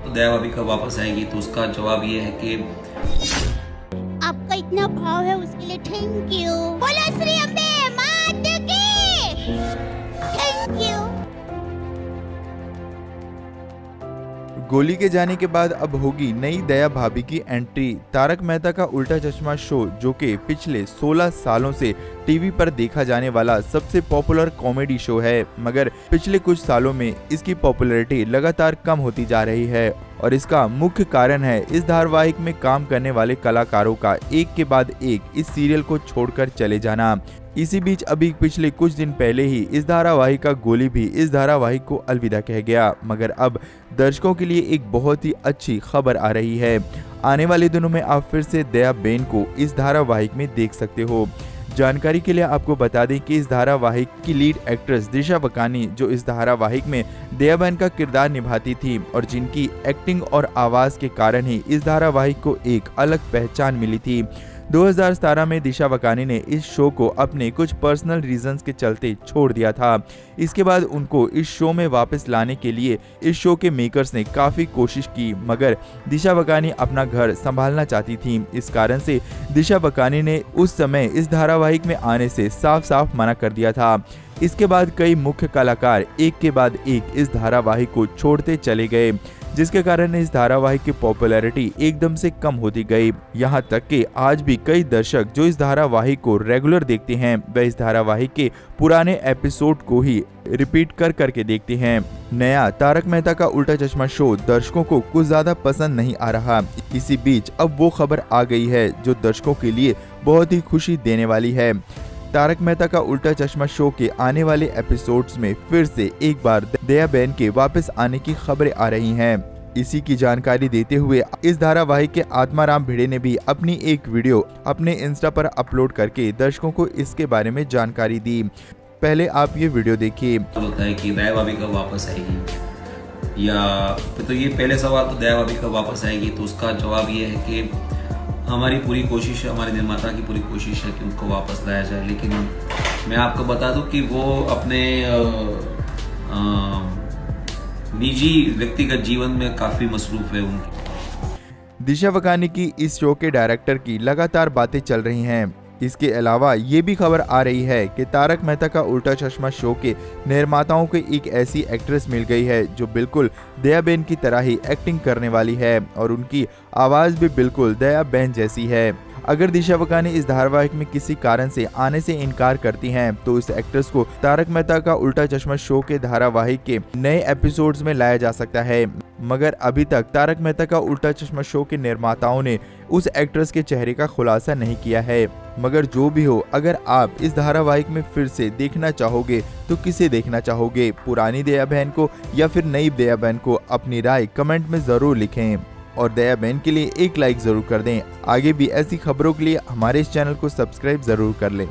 दया भाभी कब वापस आएगी, तो उसका जवाब ये है कि आपका इतना भाव है उसके लिए थैंक यू। बोलो श्री अम्बे मात की। Thank you. गोली के जाने के बाद अब होगी नई दया भाभी की एंट्री। तारक मेहता का उल्टा चश्मा शो, जो कि पिछले 16 सालों से टीवी पर देखा जाने वाला सबसे पॉपुलर कॉमेडी शो है, मगर पिछले कुछ सालों में इसकी पॉपुलैरिटी लगातार कम होती जा रही है और इसका मुख्य कारण है इस धारावाहिक में काम करने वाले कलाकारों का एक के बाद एक इस सीरियल को छोड़कर चले जाना। इसी बीच अभी पिछले कुछ दिन पहले ही इस धारावाहिक का गोली भी इस धारावाहिक को अलविदा कह गया, मगर अब दर्शकों के लिए एक बहुत ही अच्छी खबर आ रही है। आने वाले दिनों में आप फिर से दया बेन को इस धारावाहिक में देख सकते हो। जानकारी के लिए आपको बता दें कि इस धारावाहिक की लीड एक्ट्रेस दिशा वकानी, जो इस धारावाहिक में दया बहन का किरदार निभाती थी और जिनकी एक्टिंग और आवाज के कारण ही इस धारावाहिक को एक अलग पहचान मिली थी, 2017 में दिशा वकानी ने इस शो को अपने कुछ पर्सनल रीजंस के चलते छोड़ दिया था। इसके बाद उनको इस शो में वापस लाने के लिए इस शो के मेकर्स ने काफी कोशिश की, मगर दिशा वकानी अपना घर संभालना चाहती थी। इस कारण से दिशा वकानी ने उस समय इस धारावाहिक में आने से साफ साफ मना कर दिया था। इसके बाद कई मुख्य कलाकार एक के बाद एक इस धारावाहिक को छोड़ते चले गए, जिसके कारण इस धारावाहिक की पॉपुलैरिटी एकदम से कम होती गई। यहाँ तक कि आज भी कई दर्शक जो इस धारावाहिक को रेगुलर देखते हैं, वह इस धारावाहिक के पुराने एपिसोड को ही रिपीट कर करके देखते हैं। नया तारक मेहता का उल्टा चश्मा शो दर्शकों को कुछ ज्यादा पसंद नहीं आ रहा। इसी बीच अब वो खबर आ गई है जो दर्शकों के लिए बहुत ही खुशी देने वाली है। तारक मेहता का उल्टा चश्मा शो के आने वाले एपिसोड्स में फिर से एक बार दया बहन के वापस आने की खबरें आ रही हैं। इसी की जानकारी देते हुए इस धारावाहिक के आत्माराम भिड़े ने भी अपनी एक वीडियो अपने इंस्टा पर अपलोड करके दर्शकों को इसके बारे में जानकारी दी। पहले आप ये वीडियो देखिए। होता है कि दया भाभी कब वापस आएगी, या तो ये पहले सवाल तो दया भाभी कब वापस आएगी, तो उसका जवाब ये है कि हमारी पूरी कोशिश है, हमारे निर्माता की पूरी कोशिश है कि उनको वापस लाया जाए। लेकिन मैं आपको बता दूं कि वो अपने निजी व्यक्तिगत जीवन में काफी मसरूफ है उनकी। दिशा वकानी की इस शो के डायरेक्टर की लगातार बातें चल रही हैं। इसके अलावा ये भी खबर आ रही है कि तारक मेहता का उल्टा चश्मा शो के निर्माताओं को एक ऐसी एक्ट्रेस मिल गई है जो बिल्कुल दया बेन की तरह ही एक्टिंग करने वाली है और उनकी आवाज भी बिल्कुल दया बेन जैसी है। अगर दिशा वकानी इस धारावाहिक में किसी कारण से आने से इनकार करती हैं, तो इस एक्ट्रेस को तारक मेहता का उल्टा चश्मा शो के धारावाहिक के नए एपिसोड्स में लाया जा सकता है, मगर अभी तक तारक मेहता का उल्टा चश्मा शो के निर्माताओं ने उस एक्ट्रेस के चेहरे का खुलासा नहीं किया है। मगर जो भी हो, अगर आप इस धारावाहिक में फिर से देखना चाहोगे तो किसे देखना चाहोगे, पुरानी दया बहन को या फिर नई दया बहन को? अपनी राय कमेंट में जरूर लिखें और दया बहन के लिए एक लाइक जरूर कर दें। आगे भी ऐसी खबरों के लिए हमारे इस चैनल को सब्सक्राइब जरूर कर लें।